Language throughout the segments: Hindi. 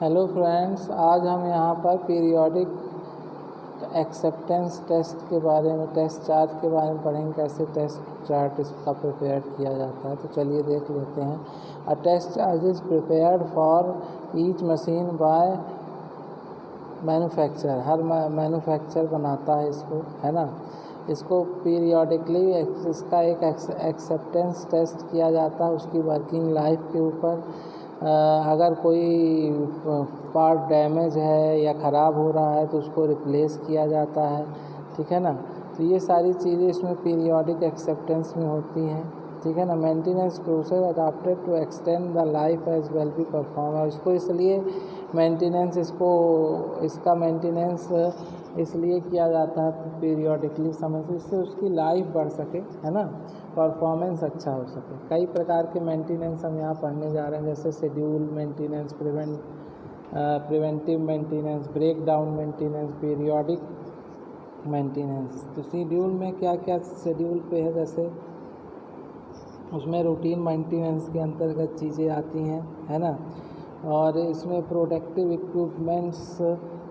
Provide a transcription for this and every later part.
हेलो फ्रेंड्स, आज हम यहाँ पर पीरियोडिक एक्सेप्टेंस टेस्ट के बारे में, टेस्ट चार्ट के बारे में पढ़ेंगे। कैसे टेस्ट चार्ट इसका प्रिपेयर किया जाता है, तो चलिए देख लेते हैं। A test chart is prepared for each machine by manufacturer. हर मैन्युफैक्चर बनाता है इसको, है ना। इसको पीरियोडिकली इसका एक एक्सेप्टेंस टेस्ट किया जाता है उसकी वर्किंग लाइफ के ऊपर। अगर कोई पार्ट डैमेज है या ख़राब हो रहा है तो उसको रिप्लेस किया जाता है, ठीक है ना। तो ये सारी चीज़ें इसमें पीरियोडिक एक्सेप्टेंस में होती हैं, ठीक है ना। Maintenance process adopted to extend the life as well be perform. और इसको इसलिए मेंटेनेंस इसका मेंटेनेंस इसलिए किया जाता है पीरियोडिकली समय से, इससे उसकी लाइफ बढ़ सके, है ना, परफॉर्मेंस अच्छा हो सके। कई प्रकार के मेंटेनेंस हम यहाँ पढ़ने जा रहे हैं, जैसे schedule maintenance, preventive maintenance, break down maintenance, periodic maintenance. तो शेड्यूल में क्या क्या शेड्यूल पे है, जैसे उसमें रूटीन मेंटेनेंस के अंतर्गत चीज़ें आती हैं, है ना। और इसमें प्रोडक्टिव इक्विपमेंट्स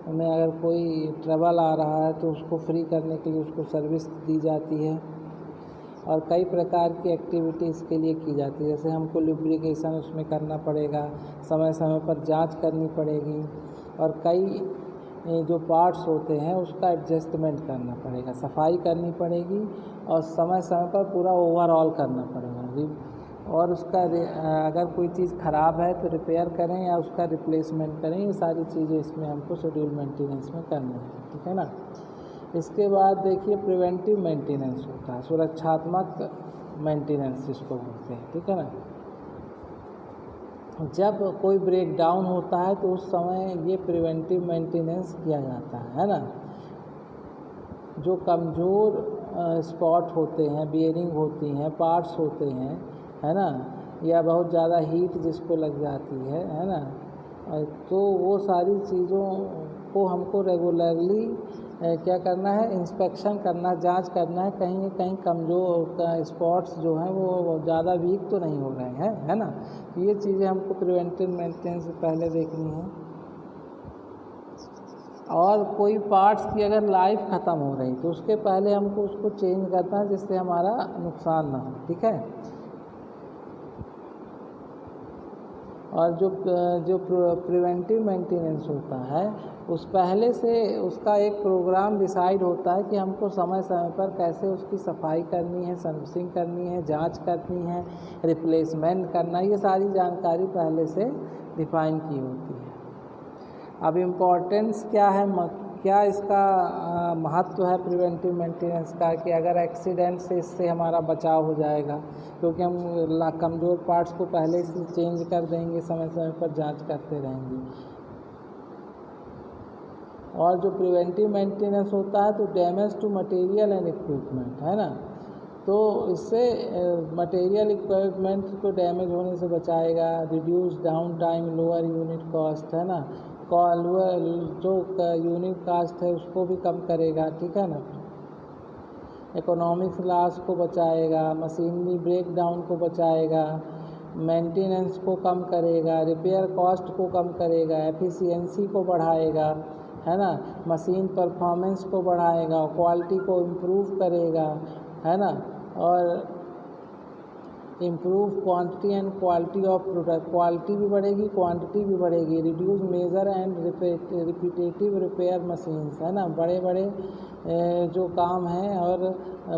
में अगर कोई ट्रबल आ रहा है तो उसको फ्री करने के लिए उसको सर्विस दी जाती है। और कई प्रकार की एक्टिविटी इसके लिए की जाती है, जैसे हमको लुब्रिकेशन उसमें करना पड़ेगा, समय समय पर जांच करनी पड़ेगी, और कई जो पार्ट्स होते हैं उसका एडजस्टमेंट करना पड़ेगा, सफाई करनी पड़ेगी, और समय समय पर पूरा ओवरऑल करना पड़ेगा। और उसका अगर कोई चीज़ ख़राब है तो रिपेयर करें या उसका रिप्लेसमेंट करें। ये सारी चीज़ें इसमें हमको शेड्यूल मेंटेनेंस में करनी है, ठीक है ना। इसके बाद देखिए प्रिवेंटिव मेंटेनेंस होता है, सुरक्षात्मक मेंटेनेंस जिसको बोलते हैं, ठीक है ना। जब कोई ब्रेक डाउन होता है तो उस समय ये प्रिवेंटिव मेंटेनेंस किया जाता है ना। जो कमज़ोर स्पॉट होते हैं, बियरिंग होती हैं, पार्ट्स होते हैं, है ना, या बहुत ज़्यादा हीट जिसको लग जाती है ना, तो वो सारी चीज़ों को हमको रेगुलरली क्या करना है, इंस्पेक्शन करना, जांच करना है, कहीं कहीं कमज़ोर स्पॉट्स जो हैं वो ज़्यादा वीक तो नहीं हो रहे हैं, है ना। ये चीज़ें हमको प्रिवेंटिव मेंटेनेंस से पहले देखनी है। और कोई पार्ट्स की अगर लाइफ ख़त्म हो रही तो उसके पहले हमको उसको चेंज करना है, जिससे हमारा नुकसान ना हो, ठीक है। और जो प्रिवेंटिव मेंटेनेंस होता है उस पहले से उसका एक प्रोग्राम डिसाइड होता है कि हमको समय समय पर कैसे उसकी सफाई करनी है, सर्विसिंग करनी है, जांच करनी है, रिप्लेसमेंट करना है। ये सारी जानकारी पहले से डिफाइन की होती है। अब इम्पोर्टेंस क्या है, क्या इसका महत्व है प्रिवेंटिव मेंटेनेंस का, कि अगर एक्सीडेंट से इससे हमारा बचाव हो जाएगा, क्योंकि हम कमज़ोर पार्ट्स को पहले से चेंज कर देंगे, समय समय पर जांच करते रहेंगे। और जो प्रिवेंटिव मेंटेनेंस होता है तो damage to material and equipment, है ना, तो इससे मटेरियल इक्विपमेंट को डैमेज होने से बचाएगा। Reduce down time, lower unit cost, है ना, जो यूनिट कास्ट है उसको भी कम करेगा, ठीक है ना। इकोनॉमिक्स लॉस को बचाएगा, मशीनरी ब्रेक डाउन को बचाएगा, मेंटेनेंस को कम करेगा, रिपेयर कॉस्ट को कम करेगा, एफिशिएंसी को बढ़ाएगा, है ना, मशीन परफॉर्मेंस को बढ़ाएगा, क्वालिटी को इम्प्रूव करेगा, है ना, और improve quantity and quality of product, quality भी बढ़ेगी, क्वांटिटी भी बढ़ेगी। Reduce major and repetitive repair machines, है ना, बड़े बड़े जो काम हैं और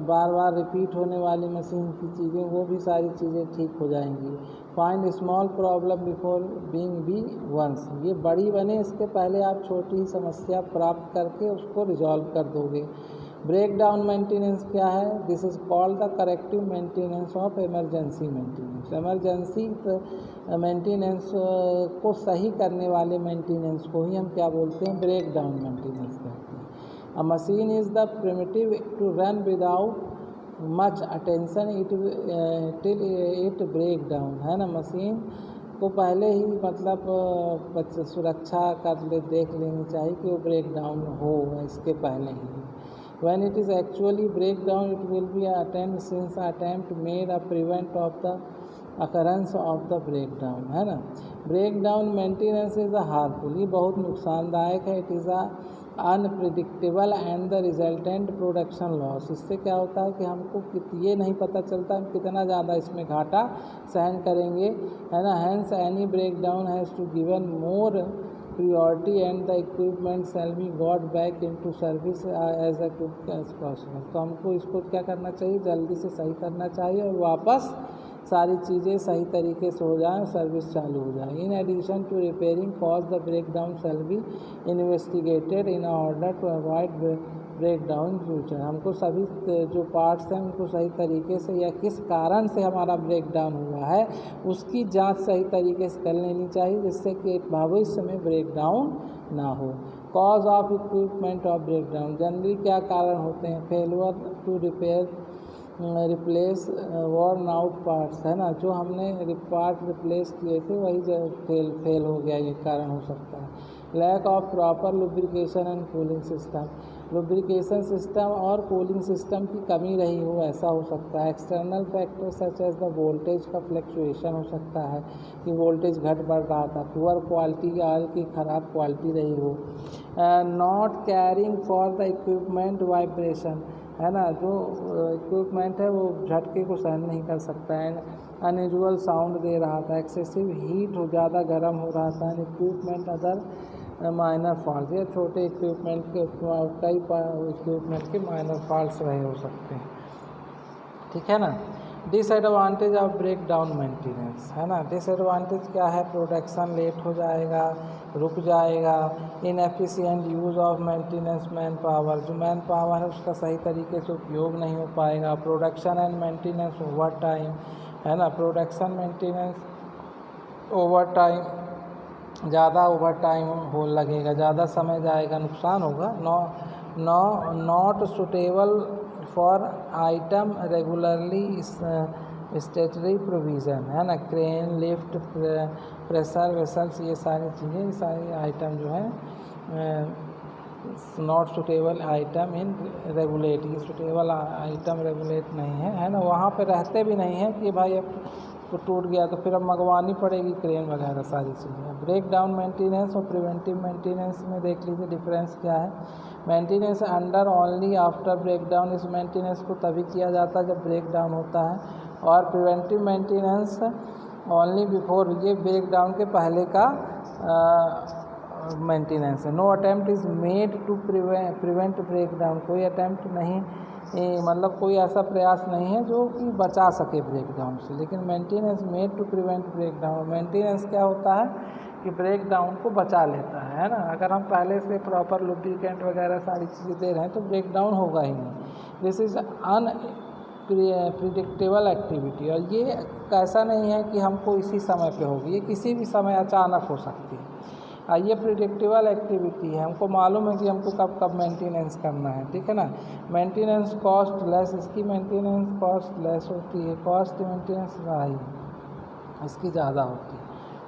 बार बार रिपीट होने वाली मशीन की चीज़ें, वो भी सारी चीज़ें ठीक हो जाएंगी। Find small problem before being be ones, ये बड़ी बने इसके पहले आप छोटी ही समस्या प्राप्त करके उसको रिजॉल्व कर दोगे। ब्रेक डाउन मेंटेनेंस क्या है, this is called the corrective maintenance of emergency maintenance. Emergency maintenance को सही करने वाले मेंटेनेंस को ही हम क्या बोलते हैं, ब्रेक डाउन मेंटेनेंस कहते हैं। A machine is the primitive to run without much attention till it break down, है ना। मशीन को पहले ही मतलब सुरक्षा देख लेनी चाहिए कि वो ब्रेक डाउन हो, इसके पहले ही। When it is actually break down, it will be attempt made to prevent of the occurrence of the break down, है ना। Break down maintenance is a harmful, ये बहुत नुकसानदायक है। It is a unpredictable and the resultant production loss. इससे क्या होता है कि हमको ये नहीं पता चलता हम कितना ज़्यादा इसमें घाटा सहन करेंगे, है ना। Hence any break down has to given more priority and the equipment shall be got back into service as quick as possible। तो हमको इसको क्या करना चाहिए, जल्दी से सही करना चाहिए और वापस सारी चीज़ें सही तरीके से हो जाएं, सर्विस चालू हो जाए। In addition to repairing cause the break down shall be investigated in order to avoid break down future. हमको सभी जो पार्ट्स हैं उनको सही तरीके से या किस कारण से हमारा ब्रेक डाउन हुआ है उसकी जांच सही तरीके से कर लेनी चाहिए, जिससे कि भविष्य में ब्रेक डाउन ना हो। Cause of equipment of break down, generally क्या कारण होते हैं, failure to replace worn out parts, है ना। जो हमने पार्ट रिप्लेस किए थे वही फेल हो गया, ये कारण हो सकता है। Lack of proper lubrication and cooling system, lubrication system और कूलिंग सिस्टम की कमी रही हो, ऐसा हो सकता है। External factor such as the voltage का फ्लक्चुएशन हो सकता है कि वोल्टेज घट बढ़ रहा था। पुअर क्वालिटी ऑयल की ख़राब क्वालिटी रही हो। Not carrying for the equipment vibration, है ना, जो इक्विपमेंट है वो झटके को सहन नहीं कर सकता है। अनयूजुअल साउंड दे रहा था। एक्सेसिव हीट हो, ज़्यादा गर्म हो रहा था। इक्विपमेंट अदर माइनर फॉल्ट, ये छोटे इक्विपमेंट के कई इक्विपमेंट के माइनर फॉल्ट्स रहे हो सकते हैं, ठीक है ना। Disadvantage of break down maintenance, है ना। डिसएडवांटेज क्या है, प्रोडक्शन लेट हो जाएगा, रुक जाएगा। Inefficient use of maintenance man power, जो मैन पावर है उसका सही तरीके से उपयोग नहीं हो पाएगा। Production and maintenance over time, है ना। प्रोडक्शन मेंटेनेंस ओवर टाइम, ज़्यादा ओवर टाइम हो लगेगा, ज़्यादा समय जाएगा, नुकसान होगा। Not suitable for item regularly स्टेटरी provision, है ना। क्रेन, लिफ्ट, प्रेशर वेसल्स, ये सारी चीज़ें, सारी आइटम जो है not suitable item in regulate, ये सुटेबल आइटम रेगुलेट नहीं है ना। वहाँ पे रहते भी नहीं हैं कि भाई अब तो टूट गया तो फिर अब मंगवानी पड़ेगी क्रेन वगैरह सारी चीज़ें। ब्रेक डाउन मेंटेनेंस और प्रिवेंटिव मेंटेनेंस में देख लीजिए डिफरेंस क्या है। Maintenance under only after break down, इस मेंटेनेंस को तभी किया जाता है जब ब्रेक डाउन होता है। और प्रिवेंटिव मेंटेनेंस ओनली बिफोर, ये ब्रेक डाउन के पहले का मेंटेनेंस है। No attempt is made to prevent break down, कोई अटेम्प्ट नहीं, मतलब कोई ऐसा प्रयास नहीं है जो कि बचा सके ब्रेक डाउन से। लेकिन maintenance made to prevent break down, maintenance क्या होता है कि ब्रेक डाउन को बचा लेता है ना। अगर हम पहले से प्रॉपर लुब्रिकेंट वगैरह सारी चीज़ें दे रहे हैं तो ब्रेक डाउन होगा ही नहीं। दिस इज़ प्रिडिक्टेबल एक्टिविटी, और ये ऐसा नहीं है कि हमको इसी समय पे होगी, ये किसी भी समय अचानक हो सकती है। ये प्रिडिक्टेबल एक्टिविटी है, हमको मालूम है कि हमको कब कब मेंटेनेंस करना है, ठीक है ना। मेंटेनेंस कॉस्ट लेस, इसकी मेंटेनेंस कॉस्ट लेस होती है, कॉस्ट मेंटेनेंस हाई इसकी ज़्यादा होती है।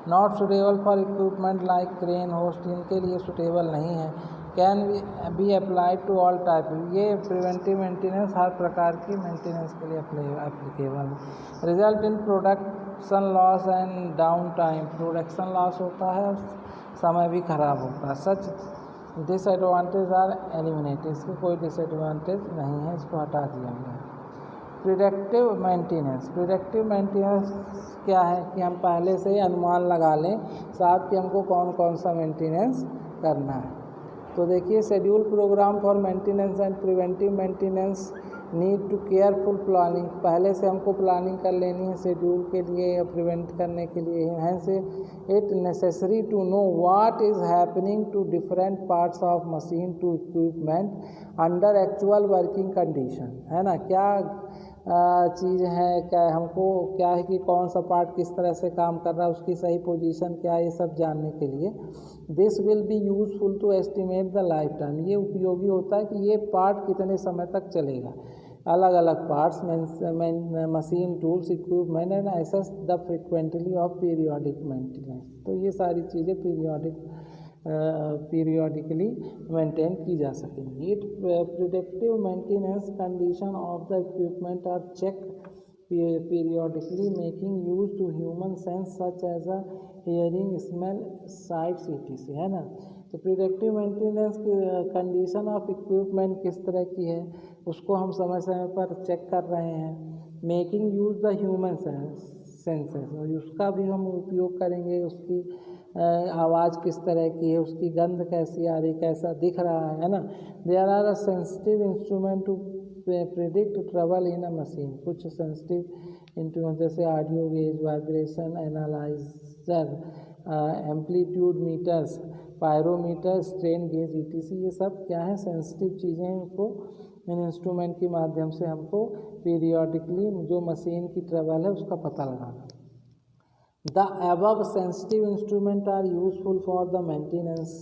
Not suitable for equipment like crane, hoist, इनके लिए सुटेबल नहीं है। Can be applied to all type, ये प्रिवेंटिव मेंटेनेंस हर प्रकार की मेंटेनेंस के लिए एप्लीकेबल है। Result in production loss and down time, production loss होता है और समय भी खराब होता है। सच डिसएडवांटेज आर एलिमिनेटेड, इसकी कोई डिसएडवांटेज नहीं है, इसको हटा दिया गया है। प्रिडिक्टिव मेंटेनेंस, प्रिडिक्टिव मेंटेनेंस क्या है कि हम पहले से ही अनुमान लगा लें साहब कि हमको कौन कौन सा मेंटेनेंस करना है। तो देखिए, schedule programme for maintenance and preventive maintenance need to careful planning, पहले से हमको प्लानिंग कर लेनी है शेड्यूल के लिए या प्रिवेंट करने के लिए। Hence it necessary to know what is happening to different parts of machine to equipment under actual working condition, है ना। क्या चीज़ है, क्या हमको क्या है कि कौन सा पार्ट किस तरह से काम कर रहा है, उसकी सही पोजीशन क्या है, ये सब जानने के लिए। This will be useful to estimate the life time, ये उपयोगी होता है कि ये पार्ट कितने समय तक चलेगा। अलग अलग parts machine, tools, equipment and assess the frequently of periodic maintenance, तो ये सारी चीज़ें पीरियोडिकली मेंटेन की जा सकेंगी। It predictive maintenance condition of the equipment are check periodically making use to human sense such as a hearing, smell, sight, etc. है ना। तो predictive maintenance condition of equipment किस तरह की है उसको हम समय समय पर चेक कर रहे हैं। Making use the human senses, उसका भी हम उपयोग करेंगे। उसकी आवाज़ किस तरह की है, उसकी गंध कैसी आ रही, कैसा दिख रहा है ना। There are a sensitive instrument to predict trouble in a machine. कुछ सेंसिटिव इंस्ट्रूमेंट जैसे audio gauge, vibration analyser, amplitude meters, pyrometer, strain gauge, etc. ये सब क्या है, सेंसिटिव चीज़ें हैं। उनको इन इंस्ट्रूमेंट के माध्यम से हमको पीरियोडिकली जो मशीन की ट्रबल है उसका पता लगाना। The above sensitive instruments are useful for the maintenance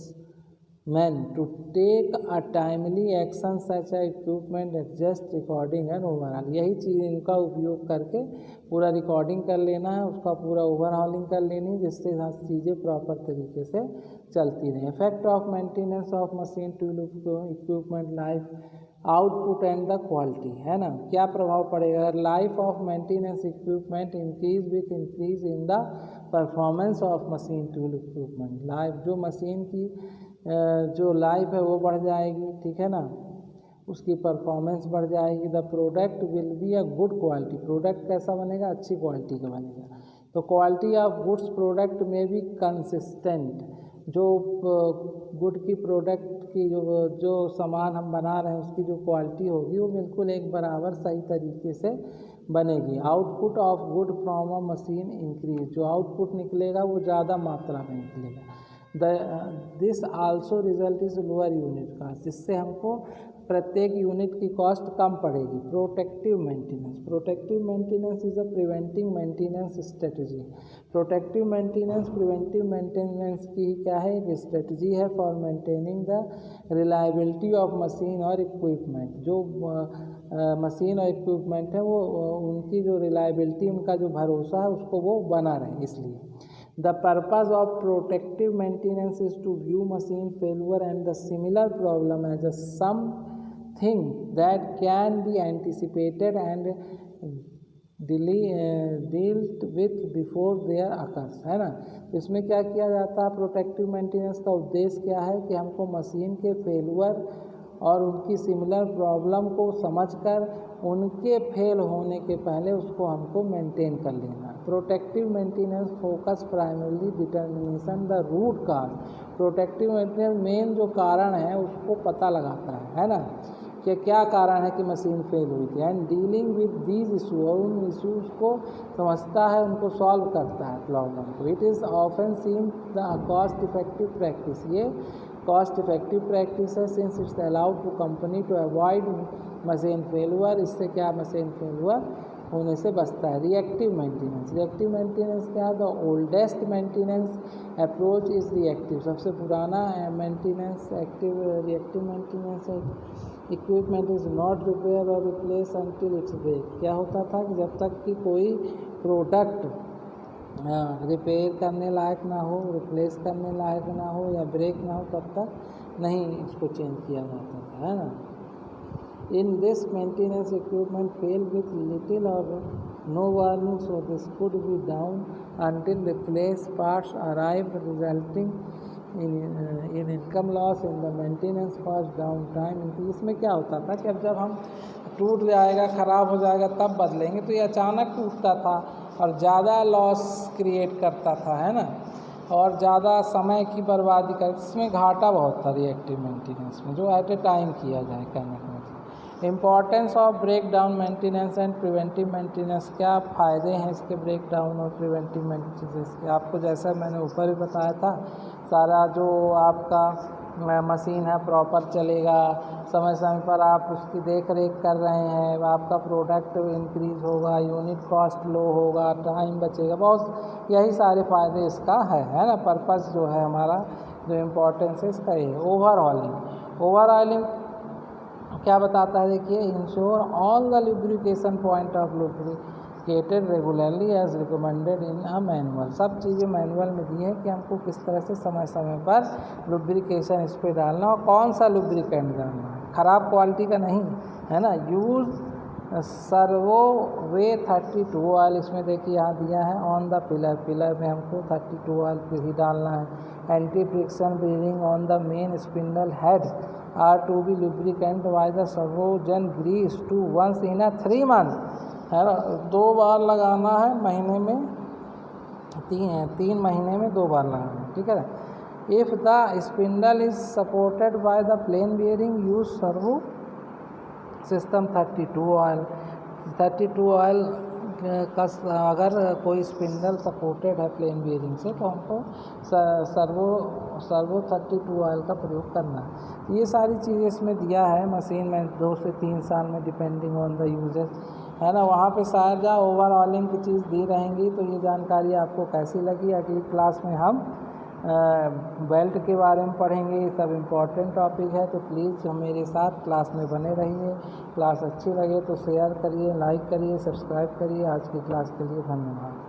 man to take a timely action such as equipment adjust, recording and overhaul। यही चीज़ इनका उपयोग करके पूरा रिकॉर्डिंग कर लेना है, उसका पूरा ओवरहॉलिंग कर लेनी, जिससे चीज़ें प्रॉपर तरीके से चलती रहें। Effect of maintenance of machine tool equipment life, output and the quality, है ना। क्या प्रभाव पड़ेगा, life of maintenance equipment increase with increase in the performance of machine tool equipment. Life जो मशीन की जो लाइफ है वो बढ़ जाएगी, ठीक है ना, उसकी परफॉर्मेंस बढ़ जाएगी। The product will be a good quality, product कैसा बनेगा, अच्छी क्वालिटी का बनेगा। तो क्वालिटी ऑफ गुड्स प्रोडक्ट में भी कंसिस्टेंट, जो गुड की प्रोडक्ट की जो सामान हम बना रहे हैं उसकी जो क्वालिटी होगी वो बिल्कुल एक बराबर सही तरीके से बनेगी। Output of good from a machine increase, जो आउटपुट निकलेगा वो ज़्यादा मात्रा में निकलेगा। This also result is lower unit cost, जिससे हमको प्रत्येक यूनिट की कॉस्ट कम पड़ेगी। Protective maintenance, protective maintenance is a preventing maintenance strategy. Protective maintenance preventive maintenance की क्या है, एक स्ट्रेटजी है for maintaining the reliability of machine और इक्विपमेंट। जो मशीन और इक्विपमेंट है वो उनकी जो रिलायबिलिटी, उनका जो भरोसा है उसको वो बना रहे। इसलिए the purpose of protective maintenance is to view machine failure and the similar problem as a something that can be anticipated and dealt with before there occurs, है ना। इसमें क्या किया जाता है, प्रोटेक्टिव मेंटेनेंस का उद्देश्य क्या है कि हमको मशीन के फेलुअर और उनकी सिमिलर प्रॉब्लम को समझकर उनके फेल होने के पहले उसको हमको मेंटेन कर लेना। Protective maintenance focus primarily determination the root cause. Protective maintenance main जो कारण है उसको पता लगाता है ना, कि क्या कारण है कि मशीन फेल हुई थी। And dealing with these issue, और उन इशूज़ को समझता है, उनको सॉल्व करता है प्रॉब्लम को। It is often seen the cost effective practice, ये कॉस्ट इफेक्टिव प्रैक्टिस है, since it's allowed to company to avoid machine failure. इससे क्या मशीन फेलुअर होने से बचता है। रिएक्टिव मेंटेनेंस, रिएक्टिव मेंटेनेंस क्या है, the oldest maintenance approach is reactive. सबसे पुराना मेंटेनेंस एक्टिव रिएक्टिव मेंटेनेंस है। इक्विपमेंट इज़ नॉट रिपेयर और रिप्लेस अनटिल इट्स ब्रेक। क्या होता था कि जब तक कि कोई प्रोडक्ट रिपेयर करने लायक ना हो, रिप्लेस करने लायक ना हो या ब्रेक ना हो, तब तक नहीं इसको चेंज किया जाता था, है ना। In this maintenance equipment fail with little or no warning, so this could be down until replaced parts arrive, resulting in income loss in the maintenance cost downtime। इसमें क्या होता था कि अब जब हम टूट जाएगा, ख़राब हो जाएगा तब बदलेंगे, तो ये अचानक टूटता था और ज़्यादा लॉस क्रिएट करता था, है ना, और ज़्यादा समय की बर्बादी कर, इसमें घाटा बहुत था रिएक्टिव मेंटेनेंस में, जो एट ए टाइम किया जाए करने का। Importance of break down maintenance and preventive maintenance, क्या फ़ायदे हैं इसके ब्रेक डाउन और प्रिवेंटिव मेंटेनेंस के। आपको जैसा मैंने ऊपर भी बताया था, सारा जो आपका मशीन है प्रॉपर चलेगा, समय समय पर आप उसकी देख रेख कर रहे हैं, आपका प्रोडक्ट इंक्रीज होगा, यूनिट कॉस्ट लो होगा, टाइम बचेगा, बहुत यही सारे फ़ायदे इसका है ना। पर्पस जो है हमारा, जो इम्पोर्टेंस है इसका ये। ओवरऑलिंग, ओवरऑलिंग क्या बताता है, देखिए, ensure all the lubrication point of lubricated regularly as recommended in a manual. सब चीज़ें मैनुअल में दी हैं कि हमको किस तरह से समय समय पर लुब्रिकेशन इस पर डालना और कौन सा लुब्रिकेंट डालना है, ख़राब क्वालिटी का नहीं, है ना। यूज़ सर्वो वे 32 ऑयल, इसमें देखिए यहाँ दिया है ऑन द पिलर, पिलर में हमको 32 ऑयल फिर ही डालना है। Anti friction bearing on the main spindle head are to be lubricant by the Servogem grease to once in 3 month, है ना। 2 बार लगाना है महीने में, 3 महीने में 2 बार लगाना है, ठीक है। If the spindle is supported by the plain bearing use servo system 32 oil. 32 oil का अगर कोई स्पिंडल सपोर्टेड है प्लेन बेरिंग से तो हमको सर्वो 32 ऑयल का प्रयोग करना है। ये सारी चीज़ें इसमें दिया है। मशीन में 2 से 3 साल में डिपेंडिंग ऑन द यूजेस, है ना। वहाँ पे शायद ओवरऑलिंग की चीज़ दी रहेंगी। तो ये जानकारी आपको कैसी लगी? अगली क्लास में हम बेल्ट के बारे में पढ़ेंगे। ये सब इम्पोर्टेंट टॉपिक है, तो प्लीज़ हम मेरे साथ क्लास में बने रहिए। क्लास अच्छी लगे तो शेयर करिए, लाइक करिए, सब्सक्राइब करिए। आज की क्लास के लिए धन्यवाद।